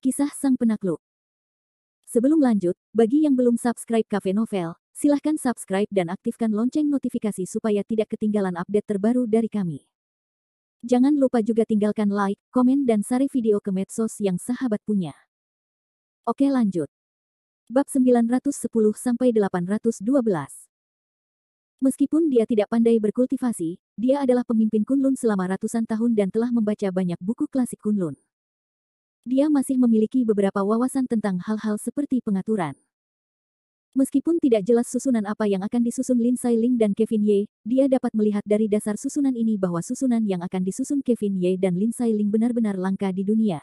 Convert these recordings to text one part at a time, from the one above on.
Kisah Sang Penakluk. Sebelum lanjut, bagi yang belum subscribe Cafe Novel, silahkan subscribe dan aktifkan lonceng notifikasi supaya tidak ketinggalan update terbaru dari kami. Jangan lupa juga tinggalkan like, komen dan share video ke medsos yang sahabat punya. Oke lanjut. Bab 910-812. Meskipun dia tidak pandai berkultivasi, dia adalah pemimpin Kunlun selama ratusan tahun dan telah membaca banyak buku klasik Kunlun. Dia masih memiliki beberapa wawasan tentang hal-hal seperti pengaturan. Meskipun tidak jelas susunan apa yang akan disusun Lin Sailing dan Kevin Ye, dia dapat melihat dari dasar susunan ini bahwa susunan yang akan disusun Kevin Ye dan Lin Sailing benar-benar langka di dunia.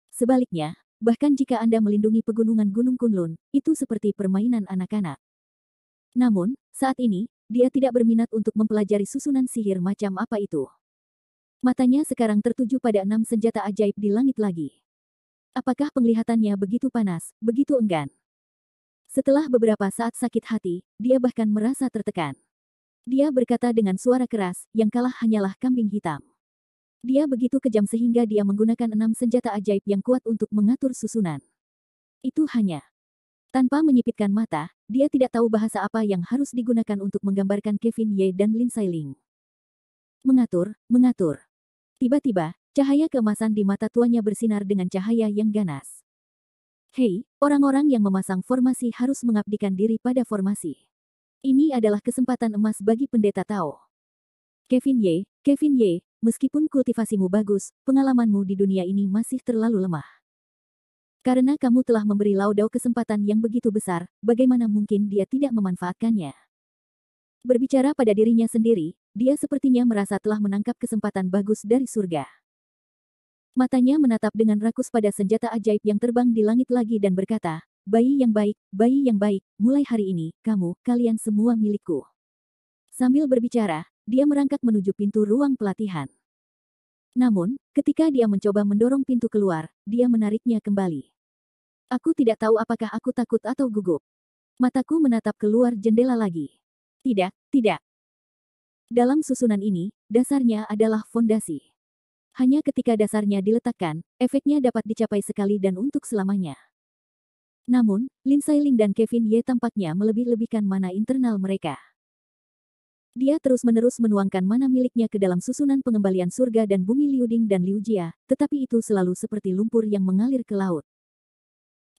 Sebaliknya, bahkan jika Anda melindungi pegunungan Gunung Kunlun, itu seperti permainan anak-anak. Namun, saat ini, dia tidak berminat untuk mempelajari susunan sihir macam apa itu. Matanya sekarang tertuju pada 6 senjata ajaib di langit lagi. Apakah penglihatannya begitu panas, begitu enggan? Setelah beberapa saat sakit hati, dia bahkan merasa tertekan. Dia berkata dengan suara keras, yang kalah hanyalah kambing hitam. Dia begitu kejam sehingga dia menggunakan 6 senjata ajaib yang kuat untuk mengatur susunan. Itu hanya. Tanpa menyipitkan mata, dia tidak tahu bahasa apa yang harus digunakan untuk menggambarkan Kevin Ye dan Lin Sailing. Mengatur. Tiba-tiba, cahaya keemasan di mata tuanya bersinar dengan cahaya yang ganas. Hei, orang-orang yang memasang formasi harus mengabdikan diri pada formasi. Ini adalah kesempatan emas bagi pendeta Tao. Kevin Ye, meskipun kultivasimu bagus, pengalamanmu di dunia ini masih terlalu lemah. Karena kamu telah memberi Lao Dao kesempatan yang begitu besar, bagaimana mungkin dia tidak memanfaatkannya? Berbicara pada dirinya sendiri, dia sepertinya merasa telah menangkap kesempatan bagus dari surga. Matanya menatap dengan rakus pada senjata ajaib yang terbang di langit lagi dan berkata, bayi yang baik, mulai hari ini, kalian semua milikku. Sambil berbicara, dia merangkak menuju pintu ruang pelatihan. Namun, ketika dia mencoba mendorong pintu keluar, dia menariknya kembali. Aku tidak tahu apakah aku takut atau gugup. Mataku menatap keluar jendela lagi. Tidak. Dalam susunan ini, dasarnya adalah fondasi. Hanya ketika dasarnya diletakkan, efeknya dapat dicapai sekali dan untuk selamanya. Namun, Lin Sailing dan Kevin Ye tampaknya melebih-lebihkan mana internal mereka. Dia terus-menerus menuangkan mana miliknya ke dalam susunan pengembalian surga dan bumi Liu Ding dan Liu Jia, tetapi itu selalu seperti lumpur yang mengalir ke laut.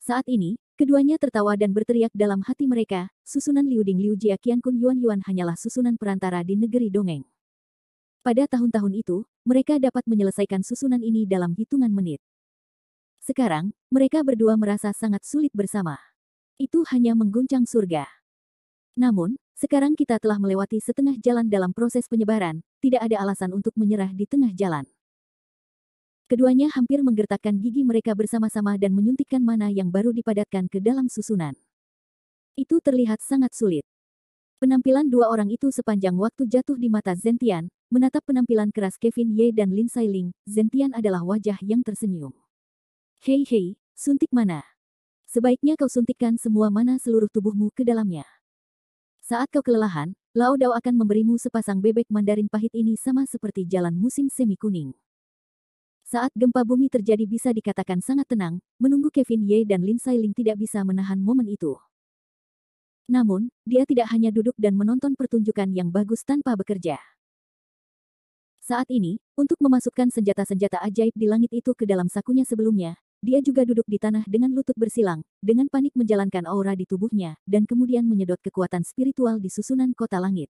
Saat ini, keduanya tertawa dan berteriak dalam hati mereka, susunan Liu Ding Liu Jia Qiankun Yuan hanyalah susunan perantara di negeri dongeng. Pada tahun-tahun itu, mereka dapat menyelesaikan susunan ini dalam hitungan menit. Sekarang, mereka berdua merasa sangat sulit bersama. Itu hanya mengguncang surga. Namun, sekarang kita telah melewati setengah jalan dalam proses penyebaran, tidak ada alasan untuk menyerah di tengah jalan. Keduanya hampir menggertakkan gigi mereka bersama-sama dan menyuntikkan mana yang baru dipadatkan ke dalam susunan. Itu terlihat sangat sulit. Penampilan dua orang itu sepanjang waktu jatuh di mata Zentian, menatap penampilan keras Kevin Ye dan Lin Sailing, Zentian adalah wajah yang tersenyum. Hei, suntik mana? Sebaiknya kau suntikkan semua mana seluruh tubuhmu ke dalamnya. Saat kau kelelahan, Lao Dao akan memberimu sepasang bebek Mandarin pahit ini sama seperti jalan musim semi kuning. Saat gempa bumi terjadi bisa dikatakan sangat tenang, menunggu Kevin Ye dan Lin Sailing tidak bisa menahan momen itu. Namun, dia tidak hanya duduk dan menonton pertunjukan yang bagus tanpa bekerja. Saat ini, untuk memasukkan senjata-senjata ajaib di langit itu ke dalam sakunya sebelumnya, dia juga duduk di tanah dengan lutut bersilang, dengan panik menjalankan aura di tubuhnya, dan kemudian menyedot kekuatan spiritual di susunan kota langit.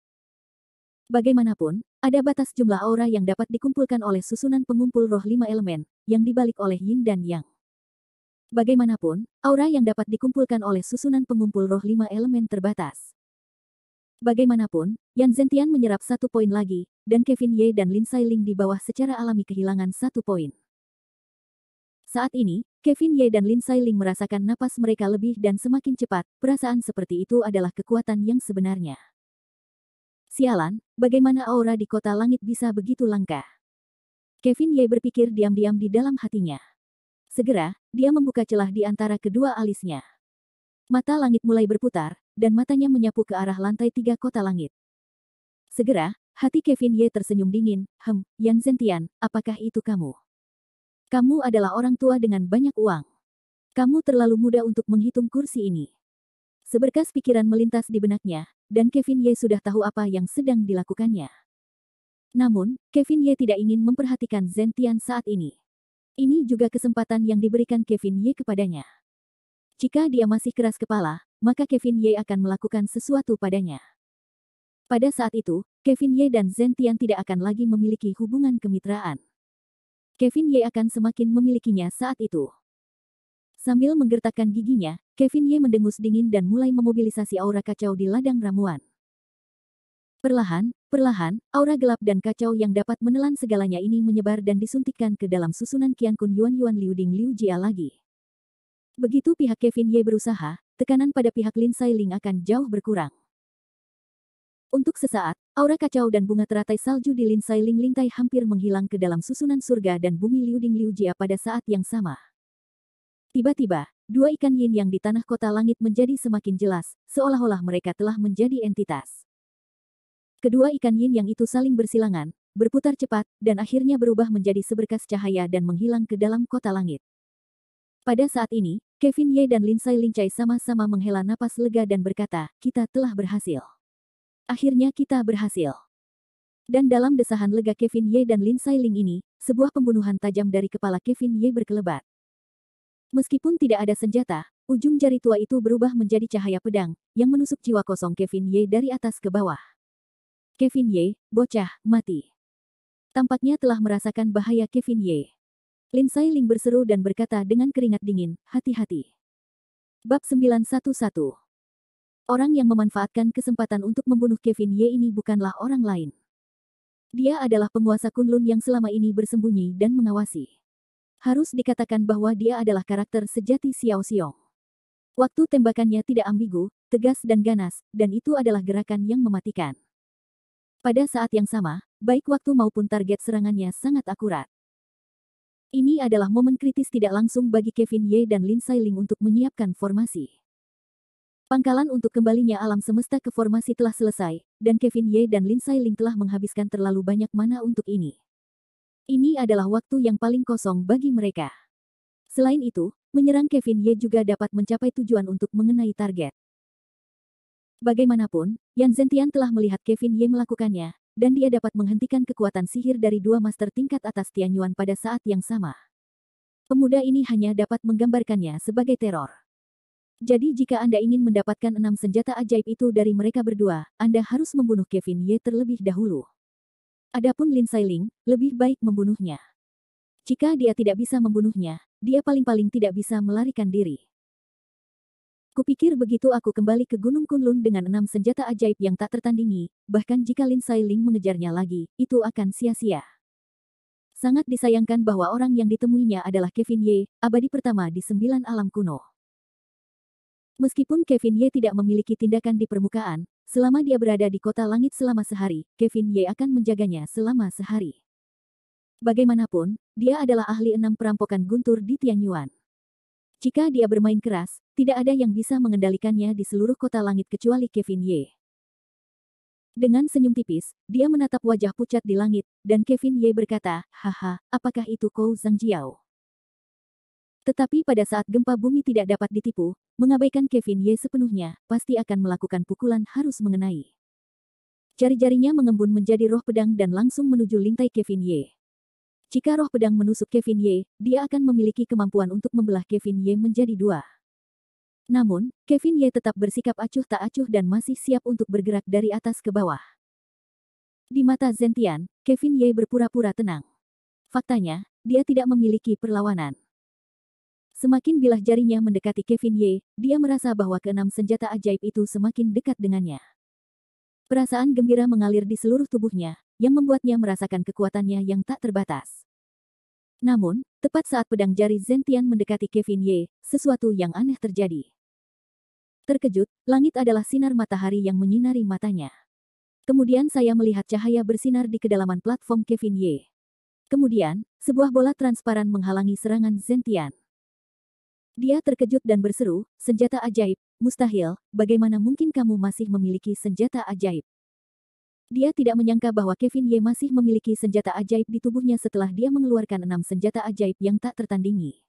Bagaimanapun, ada batas jumlah aura yang dapat dikumpulkan oleh susunan pengumpul roh 5 elemen, yang dibalik oleh Yin dan Yang. Bagaimanapun, aura yang dapat dikumpulkan oleh susunan pengumpul roh 5 elemen terbatas. Bagaimanapun, Yan Zentian menyerap 1 poin lagi, dan Kevin Ye dan Lin Sailing di bawah secara alami kehilangan 1 poin. Saat ini, Kevin Ye dan Lin Sailing merasakan napas mereka lebih dan semakin cepat, perasaan seperti itu adalah kekuatan yang sebenarnya. Sialan, bagaimana aura di kota langit bisa begitu langka? Kevin Ye berpikir diam-diam di dalam hatinya. Segera, dia membuka celah di antara kedua alisnya. Mata langit mulai berputar, dan matanya menyapu ke arah lantai 3 kota langit. Segera, hati Kevin Ye tersenyum dingin, Yan Zentian, apakah itu kamu? Kamu adalah orang tua dengan banyak uang. Kamu terlalu muda untuk menghitung kursi ini. Seberkas pikiran melintas di benaknya, dan Kevin Ye sudah tahu apa yang sedang dilakukannya. Namun, Kevin Ye tidak ingin memperhatikan Zhen Tian saat ini. Ini juga kesempatan yang diberikan Kevin Ye kepadanya. Jika dia masih keras kepala, maka Kevin Ye akan melakukan sesuatu padanya. Pada saat itu, Kevin Ye dan Zhen Tian tidak akan lagi memiliki hubungan kemitraan. Kevin Ye akan semakin memilikinya saat itu. Sambil menggertakkan giginya, Kevin Ye mendengus dingin dan mulai memobilisasi aura kacau di ladang ramuan. Perlahan, aura gelap dan kacau yang dapat menelan segalanya ini menyebar dan disuntikkan ke dalam susunan Qiankun Yuan Liu Ding Liu Jia lagi. Begitu pihak Kevin Ye berusaha, tekanan pada pihak Lin Sailing akan jauh berkurang. Untuk sesaat, aura kacau dan bunga teratai salju di Lin Sailing Lingtai hampir menghilang ke dalam susunan surga dan bumi Liu Ding Liu Jia pada saat yang sama. Tiba-tiba, dua ikan yin yang di tanah kota langit menjadi semakin jelas, seolah-olah mereka telah menjadi entitas. Kedua ikan yin yang itu saling bersilangan, berputar cepat, dan akhirnya berubah menjadi seberkas cahaya dan menghilang ke dalam kota langit. Pada saat ini, Kevin Ye dan Lin Sailing sama-sama menghela napas lega dan berkata, kita telah berhasil. Akhirnya kita berhasil. Dan dalam desahan lega Kevin Ye dan Lin Sailing ini, sebuah pembunuhan tajam dari kepala Kevin Ye berkelebat. Meskipun tidak ada senjata, ujung jari tua itu berubah menjadi cahaya pedang, yang menusuk jiwa kosong Kevin Ye dari atas ke bawah. Kevin Ye, bocah, mati. Tampaknya telah merasakan bahaya Kevin Ye. Lin Sailing berseru dan berkata dengan keringat dingin, hati-hati. Bab 911. Orang yang memanfaatkan kesempatan untuk membunuh Kevin Ye ini bukanlah orang lain. Dia adalah penguasa Kunlun yang selama ini bersembunyi dan mengawasi. Harus dikatakan bahwa dia adalah karakter sejati Xiao Xiong. Waktu tembakannya tidak ambigu, tegas dan ganas, dan itu adalah gerakan yang mematikan. Pada saat yang sama, baik waktu maupun target serangannya sangat akurat. Ini adalah momen kritis tidak langsung bagi Kevin Ye dan Lin Sailing untuk menyiapkan formasi. Pangkalan untuk kembalinya alam semesta ke formasi telah selesai, dan Kevin Ye dan Lin Sailing telah menghabiskan terlalu banyak mana untuk ini. Ini adalah waktu yang paling kosong bagi mereka. Selain itu, menyerang Kevin Ye juga dapat mencapai tujuan untuk mengenai target. Bagaimanapun, Yan Zentian telah melihat Kevin Ye melakukannya, dan dia dapat menghentikan kekuatan sihir dari dua master tingkat atas Tianyuan pada saat yang sama. Pemuda ini hanya dapat menggambarkannya sebagai teror. Jadi jika Anda ingin mendapatkan 6 senjata ajaib itu dari mereka berdua, Anda harus membunuh Kevin Ye terlebih dahulu. Adapun Lin Sailing, lebih baik membunuhnya. Jika dia tidak bisa membunuhnya, dia paling-paling tidak bisa melarikan diri. Kupikir begitu aku kembali ke Gunung Kunlun dengan 6 senjata ajaib yang tak tertandingi, bahkan jika Lin Sailing mengejarnya lagi, itu akan sia-sia. Sangat disayangkan bahwa orang yang ditemuinya adalah Kevin Ye, abadi pertama di 9 alam kuno. Meskipun Kevin Ye tidak memiliki tindakan di permukaan, selama dia berada di kota langit selama sehari, Kevin Ye akan menjaganya selama sehari. Bagaimanapun, dia adalah ahli 6 perampokan guntur di Tianyuan. Jika dia bermain keras, tidak ada yang bisa mengendalikannya di seluruh kota langit kecuali Kevin Ye. Dengan senyum tipis, dia menatap wajah pucat di langit, dan Kevin Ye berkata, haha, apakah itu Kou Zhangjiao? Tetapi pada saat gempa bumi tidak dapat ditipu, mengabaikan Kevin Ye sepenuhnya, pasti akan melakukan pukulan harus mengenai. Jari-jarinya mengembun menjadi roh pedang dan langsung menuju lintai Kevin Ye. Jika roh pedang menusuk Kevin Ye, dia akan memiliki kemampuan untuk membelah Kevin Ye menjadi dua. Namun, Kevin Ye tetap bersikap acuh tak acuh dan masih siap untuk bergerak dari atas ke bawah. Di mata Zentian, Kevin Ye berpura-pura tenang. Faktanya, dia tidak memiliki perlawanan. Semakin bilah jarinya mendekati Kevin Ye, dia merasa bahwa keenam senjata ajaib itu semakin dekat dengannya. Perasaan gembira mengalir di seluruh tubuhnya, yang membuatnya merasakan kekuatannya yang tak terbatas. Namun, tepat saat pedang jari Zentian mendekati Kevin Ye, sesuatu yang aneh terjadi. Terkejut, langit adalah sinar matahari yang menyinari matanya. Kemudian saya melihat cahaya bersinar di kedalaman platform Kevin Ye. Kemudian, sebuah bola transparan menghalangi serangan Zentian. Dia terkejut dan berseru, senjata ajaib, mustahil, bagaimana mungkin kamu masih memiliki senjata ajaib? Dia tidak menyangka bahwa Kevin Ye masih memiliki senjata ajaib di tubuhnya setelah dia mengeluarkan 6 senjata ajaib yang tak tertandingi.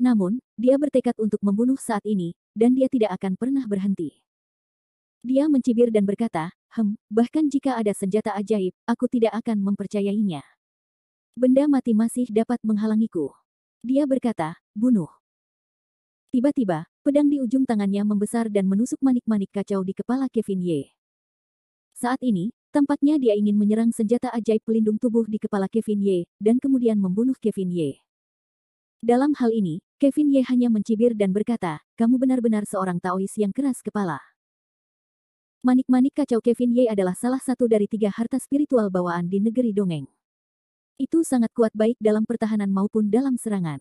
Namun, dia bertekad untuk membunuh saat ini, dan dia tidak akan pernah berhenti. Dia mencibir dan berkata, bahkan jika ada senjata ajaib, aku tidak akan mempercayainya. Benda mati masih dapat menghalangiku. Dia berkata, bunuh. Tiba-tiba, pedang di ujung tangannya membesar dan menusuk manik-manik kacau di kepala Kevin Ye. Saat ini, tampaknya dia ingin menyerang senjata ajaib pelindung tubuh di kepala Kevin Ye, dan kemudian membunuh Kevin Ye. Dalam hal ini, Kevin Ye hanya mencibir dan berkata, kamu benar-benar seorang Taois yang keras kepala. Manik-manik kacau Kevin Ye adalah salah satu dari 3 harta spiritual bawaan di negeri dongeng. Itu sangat kuat baik dalam pertahanan maupun dalam serangan.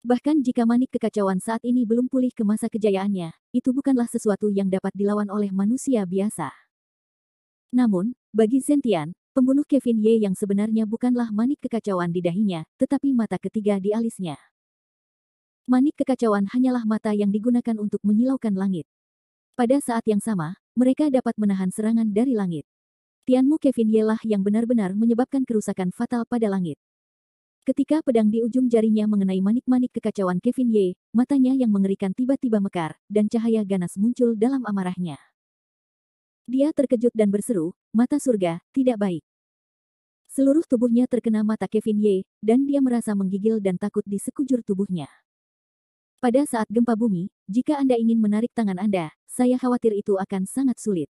Bahkan jika manik kekacauan saat ini belum pulih ke masa kejayaannya, itu bukanlah sesuatu yang dapat dilawan oleh manusia biasa. Namun, bagi Zentian, pembunuh Kevin Ye yang sebenarnya bukanlah manik kekacauan di dahinya, tetapi mata ketiga di alisnya. Manik kekacauan hanyalah mata yang digunakan untuk menyilaukan langit. Pada saat yang sama, mereka dapat menahan serangan dari langit. Tianmu Kevin Ye lah yang benar-benar menyebabkan kerusakan fatal pada langit. Ketika pedang di ujung jarinya mengenai manik-manik kekacauan Kevin Ye, matanya yang mengerikan tiba-tiba mekar, dan cahaya ganas muncul dalam amarahnya. Dia terkejut dan berseru, mata surga, tidak baik. Seluruh tubuhnya terkena mata Kevin Ye, dan dia merasa menggigil dan takut di sekujur tubuhnya. Pada saat gempa bumi, jika Anda ingin menarik tangan Anda, saya khawatir itu akan sangat sulit.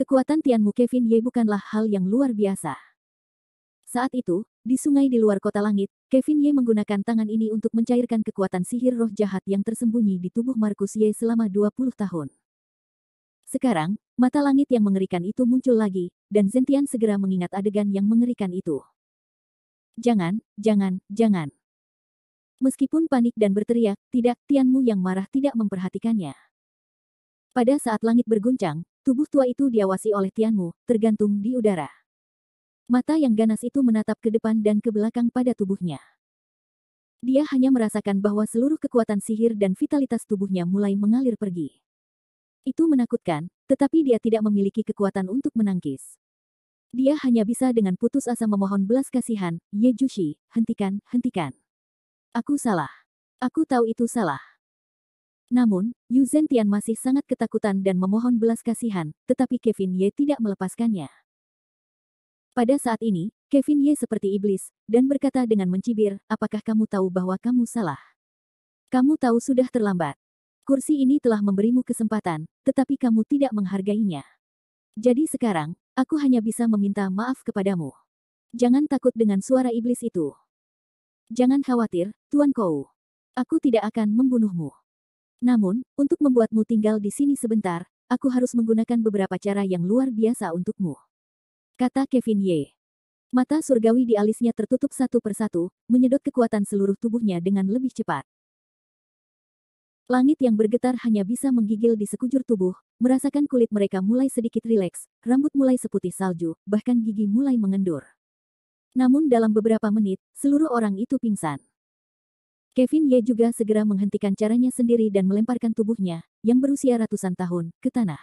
Kekuatan Tianmu Kevin Ye bukanlah hal yang luar biasa. Saat itu, di sungai di luar kota langit, Kevin Ye menggunakan tangan ini untuk mencairkan kekuatan sihir roh jahat yang tersembunyi di tubuh Markus Ye selama 20 tahun. Sekarang, mata langit yang mengerikan itu muncul lagi, dan Zentian segera mengingat adegan yang mengerikan itu. Jangan. Meskipun panik dan berteriak, tidak, Tianmu yang marah tidak memperhatikannya. Pada saat langit berguncang, tubuh tua itu diawasi oleh Tianmu, tergantung di udara. Mata yang ganas itu menatap ke depan dan ke belakang pada tubuhnya. Dia hanya merasakan bahwa seluruh kekuatan sihir dan vitalitas tubuhnya mulai mengalir pergi. Itu menakutkan, tetapi dia tidak memiliki kekuatan untuk menangkis. Dia hanya bisa dengan putus asa memohon belas kasihan, Ye Jushi, hentikan. Aku salah. Aku tahu itu salah. Namun, Yu Zentian masih sangat ketakutan dan memohon belas kasihan, tetapi Kevin Ye tidak melepaskannya. Pada saat ini, Kevin Ye seperti iblis, dan berkata dengan mencibir, apakah kamu tahu bahwa kamu salah? Kamu tahu sudah terlambat. Kursi ini telah memberimu kesempatan, tetapi kamu tidak menghargainya. Jadi sekarang, aku hanya bisa meminta maaf kepadamu. Jangan takut dengan suara iblis itu. Jangan khawatir, Tuan Kou. Aku tidak akan membunuhmu. Namun, untuk membuatmu tinggal di sini sebentar, aku harus menggunakan beberapa cara yang luar biasa untukmu. Kata Kevin Ye. Mata surgawi di alisnya tertutup satu persatu, menyedot kekuatan seluruh tubuhnya dengan lebih cepat. Langit yang bergetar hanya bisa menggigil di sekujur tubuh, merasakan kulit mereka mulai sedikit rileks, rambut mulai seputih salju, bahkan gigi mulai mengendur. Namun dalam beberapa menit, seluruh orang itu pingsan. Kevin Ye juga segera menghentikan caranya sendiri dan melemparkan tubuhnya, yang berusia ratusan tahun, ke tanah.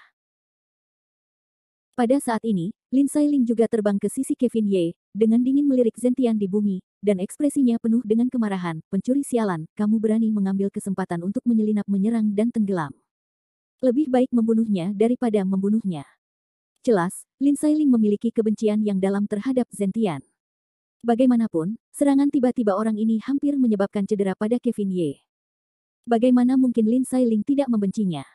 Pada saat ini, Lin Sailing juga terbang ke sisi Kevin Ye, dengan dingin melirik Zentian di bumi, dan ekspresinya penuh dengan kemarahan, pencuri sialan, kamu berani mengambil kesempatan untuk menyelinap menyerang dan tenggelam. Lebih baik membunuhnya daripada membunuhnya. Jelas, Lin Sailing memiliki kebencian yang dalam terhadap Zentian. Bagaimanapun, serangan tiba-tiba orang ini hampir menyebabkan cedera pada Kevin Ye. Bagaimana mungkin Lin Sailing tidak membencinya?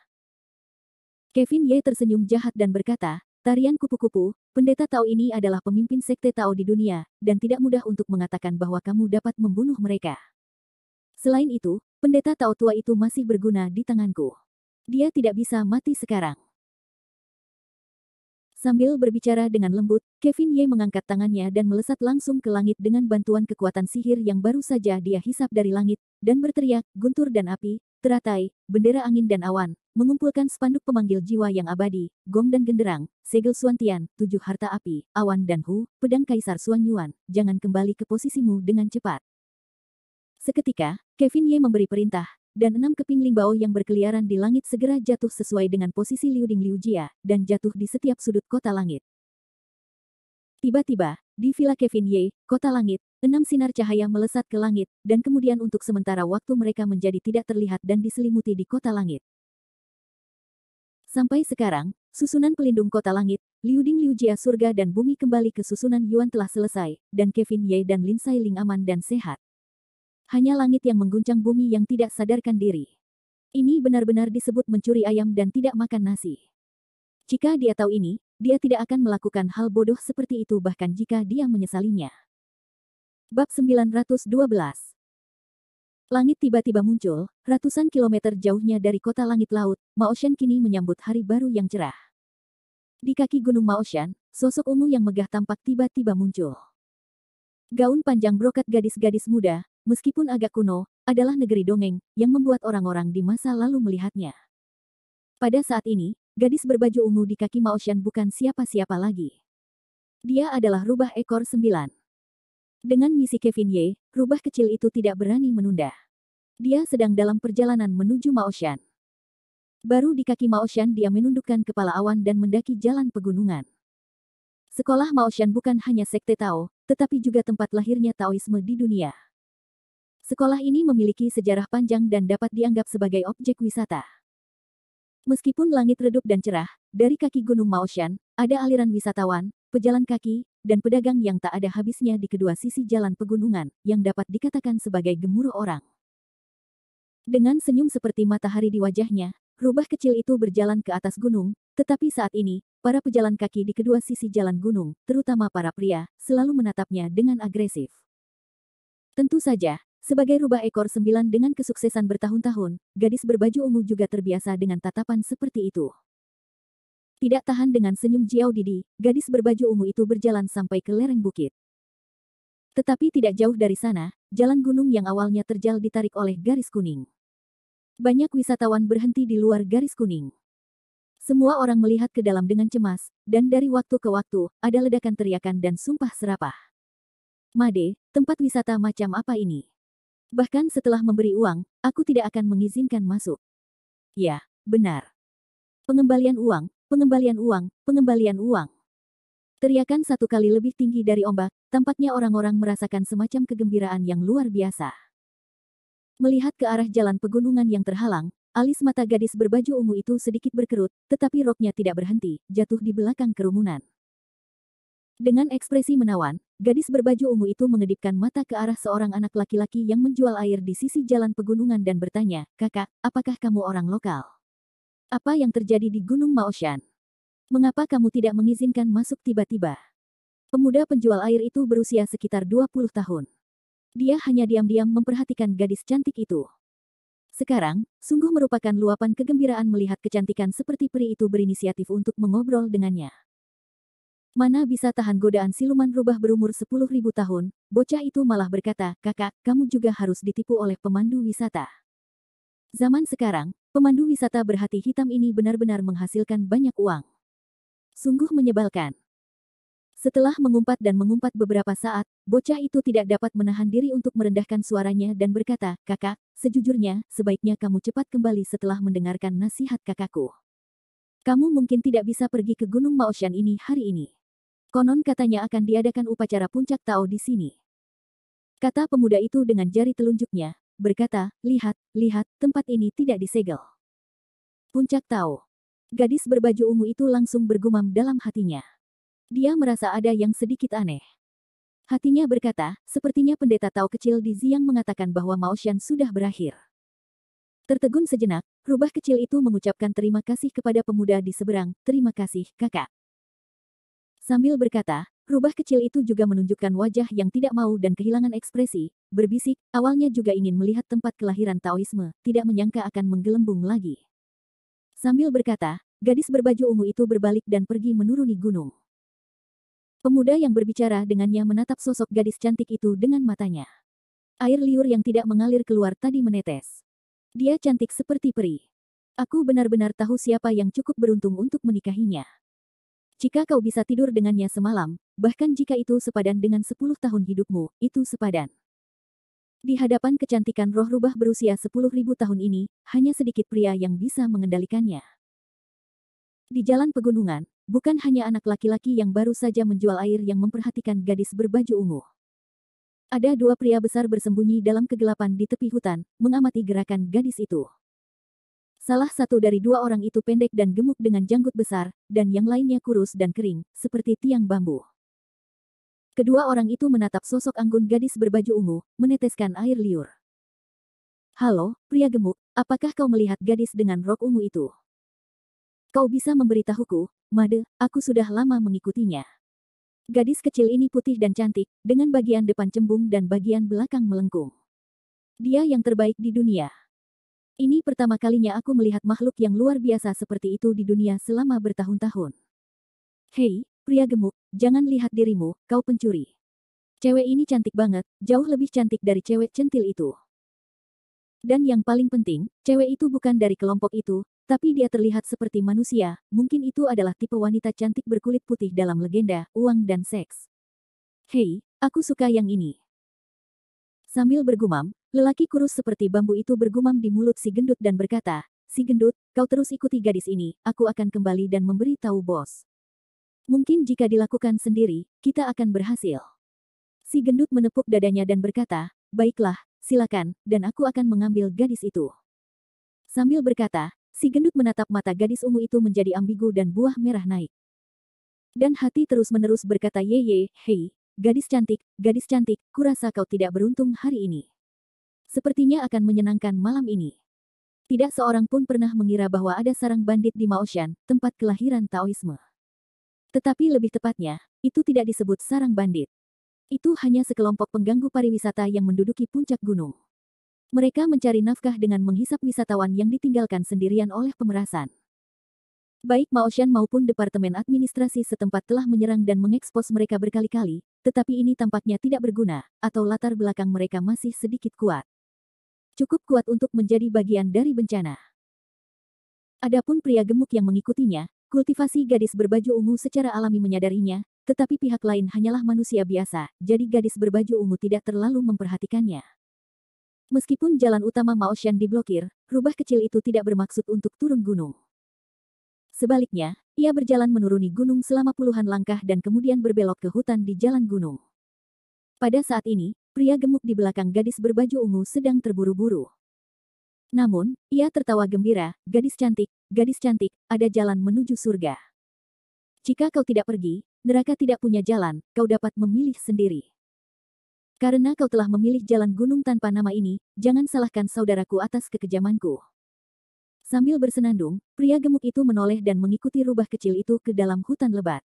Kevin Ye tersenyum jahat dan berkata, tarian kupu-kupu, pendeta Tao ini adalah pemimpin sekte Tao di dunia, dan tidak mudah untuk mengatakan bahwa kamu dapat membunuh mereka. Selain itu, pendeta Tao tua itu masih berguna di tanganku. Dia tidak bisa mati sekarang. Sambil berbicara dengan lembut, Kevin Ye mengangkat tangannya dan melesat langsung ke langit dengan bantuan kekuatan sihir yang baru saja dia hisap dari langit, dan berteriak, guntur dan api, teratai, bendera angin dan awan, mengumpulkan spanduk pemanggil jiwa yang abadi, gong dan genderang, segel Suantian, 7 harta api, awan dan hu, pedang Kaisar Suan Yuan, jangan kembali ke posisimu dengan cepat. Seketika, Kevin Ye memberi perintah, dan 6 keping Lingbao yang berkeliaran di langit segera jatuh sesuai dengan posisi Liu Ding Liu Jia, dan jatuh di setiap sudut kota langit. Tiba-tiba, di Villa Kevin Ye, Kota Langit, 6 sinar cahaya melesat ke langit, dan kemudian untuk sementara waktu mereka menjadi tidak terlihat dan diselimuti di Kota Langit. Sampai sekarang, susunan pelindung Kota Langit, Liuding Liujia surga dan bumi kembali ke susunan Yuan telah selesai, dan Kevin Ye dan Lin Sailing aman dan sehat. Hanya langit yang mengguncang bumi yang tidak sadarkan diri. Ini benar-benar disebut mencuri ayam dan tidak makan nasi. Jika dia tahu ini, dia tidak akan melakukan hal bodoh seperti itu bahkan jika dia menyesalinya. Bab 912. Langit tiba-tiba muncul, ratusan kilometer jauhnya dari kota langit laut, Maoshan kini menyambut hari baru yang cerah. Di kaki gunung Maoshan, sosok ungu yang megah tampak tiba-tiba muncul. Gaun panjang brokat gadis-gadis muda, meskipun agak kuno, adalah negeri dongeng, yang membuat orang-orang di masa lalu melihatnya. Pada saat ini, gadis berbaju ungu di kaki Maoshan bukan siapa-siapa lagi. Dia adalah rubah ekor 9. Dengan misi Kevin Ye, rubah kecil itu tidak berani menunda. Dia sedang dalam perjalanan menuju Maoshan. Baru di kaki Maoshan dia menundukkan kepala awan dan mendaki jalan pegunungan. Sekolah Maoshan bukan hanya sekte Tao, tetapi juga tempat lahirnya Taoisme di dunia. Sekolah ini memiliki sejarah panjang dan dapat dianggap sebagai objek wisata. Meskipun langit redup dan cerah, dari kaki gunung Maoshan, ada aliran wisatawan, pejalan kaki, dan pedagang yang tak ada habisnya di kedua sisi jalan pegunungan, yang dapat dikatakan sebagai gemuruh orang. Dengan senyum seperti matahari di wajahnya, rubah kecil itu berjalan ke atas gunung, tetapi saat ini, para pejalan kaki di kedua sisi jalan gunung, terutama para pria, selalu menatapnya dengan agresif. Tentu saja, sebagai rubah ekor 9 dengan kesuksesan bertahun-tahun, gadis berbaju ungu juga terbiasa dengan tatapan seperti itu. Tidak tahan dengan senyum Jiao Didi, gadis berbaju ungu itu berjalan sampai ke lereng bukit. Tetapi tidak jauh dari sana, jalan gunung yang awalnya terjal ditarik oleh garis kuning. Banyak wisatawan berhenti di luar garis kuning. Semua orang melihat ke dalam dengan cemas, dan dari waktu ke waktu, ada ledakan teriakan dan sumpah serapah. Made, tempat wisata macam apa ini? Bahkan setelah memberi uang, aku tidak akan mengizinkan masuk. Ya, benar. Pengembalian uang, pengembalian uang, pengembalian uang. Teriakan satu kali lebih tinggi dari ombak, tampaknya orang-orang merasakan semacam kegembiraan yang luar biasa. Melihat ke arah jalan pegunungan yang terhalang, alis mata gadis berbaju ungu itu sedikit berkerut, tetapi roknya tidak berhenti, jatuh di belakang kerumunan. Dengan ekspresi menawan, gadis berbaju ungu itu mengedipkan mata ke arah seorang anak laki-laki yang menjual air di sisi jalan pegunungan dan bertanya, "Kakak, apakah kamu orang lokal? Apa yang terjadi di Gunung Maoshan? Mengapa kamu tidak mengizinkan masuk tiba-tiba?" Pemuda penjual air itu berusia sekitar 20 tahun. Dia hanya diam-diam memperhatikan gadis cantik itu. Sekarang, sungguh merupakan luapan kegembiraan melihat kecantikan seperti peri itu berinisiatif untuk mengobrol dengannya. Mana bisa tahan godaan siluman rubah berumur 10.000 tahun, bocah itu malah berkata, "Kakak, kamu juga harus ditipu oleh pemandu wisata." Zaman sekarang, pemandu wisata berhati hitam ini benar-benar menghasilkan banyak uang. Sungguh menyebalkan. Setelah mengumpat dan mengumpat beberapa saat, bocah itu tidak dapat menahan diri untuk merendahkan suaranya dan berkata, "Kakak, sejujurnya, sebaiknya kamu cepat kembali setelah mendengarkan nasihat kakakku. Kamu mungkin tidak bisa pergi ke Gunung Maoshan ini hari ini. Konon katanya akan diadakan upacara puncak Tao di sini." Kata pemuda itu dengan jari telunjuknya, berkata, "Lihat, lihat, tempat ini tidak disegel." Puncak Tao. Gadis berbaju ungu itu langsung bergumam dalam hatinya. Dia merasa ada yang sedikit aneh. Hatinya berkata, sepertinya pendeta Tao kecil di Xiang mengatakan bahwa Maoshan sudah berakhir. Tertegun sejenak, rubah kecil itu mengucapkan terima kasih kepada pemuda di seberang, "Terima kasih, kakak." Sambil berkata, rubah kecil itu juga menunjukkan wajah yang tidak mau dan kehilangan ekspresi, berbisik, awalnya juga ingin melihat tempat kelahiran Taoisme, tidak menyangka akan menggelembung lagi. Sambil berkata, gadis berbaju ungu itu berbalik dan pergi menuruni gunung. Pemuda yang berbicara dengannya menatap sosok gadis cantik itu dengan matanya. Air liur yang tidak mengalir keluar tadi menetes. Dia cantik seperti peri. Aku benar-benar tahu siapa yang cukup beruntung untuk menikahinya. Jika kau bisa tidur dengannya semalam, bahkan jika itu sepadan dengan 10 tahun hidupmu, itu sepadan. Di hadapan kecantikan roh rubah berusia 10.000 tahun ini, hanya sedikit pria yang bisa mengendalikannya. Di jalan pegunungan, bukan hanya anak laki-laki yang baru saja menjual air yang memperhatikan gadis berbaju ungu. Ada dua pria besar bersembunyi dalam kegelapan di tepi hutan, mengamati gerakan gadis itu. Salah satu dari dua orang itu pendek dan gemuk dengan janggut besar, dan yang lainnya kurus dan kering, seperti tiang bambu. Kedua orang itu menatap sosok anggun gadis berbaju ungu, meneteskan air liur. "Halo, pria gemuk, apakah kau melihat gadis dengan rok ungu itu? Kau bisa memberitahuku, Made, aku sudah lama mengikutinya." Gadis kecil ini putih dan cantik, dengan bagian depan cembung dan bagian belakang melengkung. Dia yang terbaik di dunia. Ini pertama kalinya aku melihat makhluk yang luar biasa seperti itu di dunia selama bertahun-tahun. Hei, pria gemuk, jangan lihat dirimu, kau pencuri. Cewek ini cantik banget, jauh lebih cantik dari cewek centil itu. Dan yang paling penting, cewek itu bukan dari kelompok itu, tapi dia terlihat seperti manusia, mungkin itu adalah tipe wanita cantik berkulit putih dalam legenda, uang dan seks. Hei, aku suka yang ini. Sambil bergumam, lelaki kurus seperti bambu itu bergumam di mulut si gendut dan berkata, "Si gendut, kau terus ikuti gadis ini, aku akan kembali dan memberi tahu bos. Mungkin jika dilakukan sendiri, kita akan berhasil." Si gendut menepuk dadanya dan berkata, "Baiklah, silakan, dan aku akan mengambil gadis itu." Sambil berkata, si gendut menatap mata gadis ungu itu menjadi ambigu dan buah merah naik. Dan hati terus-menerus berkata, "Ye, hei, gadis cantik, kurasa kau tidak beruntung hari ini. Sepertinya akan menyenangkan malam ini." Tidak seorang pun pernah mengira bahwa ada sarang bandit di Maoshan, tempat kelahiran Taoisme. Tetapi lebih tepatnya, itu tidak disebut sarang bandit. Itu hanya sekelompok pengganggu pariwisata yang menduduki puncak gunung. Mereka mencari nafkah dengan menghisap wisatawan yang ditinggalkan sendirian oleh pemerasan. Baik Maoshan maupun Departemen Administrasi setempat telah menyerang dan mengekspos mereka berkali-kali, tetapi ini tampaknya tidak berguna, atau latar belakang mereka masih sedikit kuat. Cukup kuat untuk menjadi bagian dari bencana. Adapun pria gemuk yang mengikutinya, kultivasi gadis berbaju ungu secara alami menyadarinya, tetapi pihak lain hanyalah manusia biasa, jadi gadis berbaju ungu tidak terlalu memperhatikannya. Meskipun jalan utama Maoshan diblokir, rubah kecil itu tidak bermaksud untuk turun gunung. Sebaliknya, ia berjalan menuruni gunung selama puluhan langkah dan kemudian berbelok ke hutan di jalan gunung. Pada saat ini, pria gemuk di belakang gadis berbaju ungu sedang terburu-buru. Namun, ia tertawa gembira, gadis cantik, ada jalan menuju surga. Jika kau tidak pergi, neraka tidak punya jalan, kau dapat memilih sendiri. Karena kau telah memilih jalan gunung tanpa nama ini, jangan salahkan saudaraku atas kekejamanku." Sambil bersenandung, pria gemuk itu menoleh dan mengikuti rubah kecil itu ke dalam hutan lebat.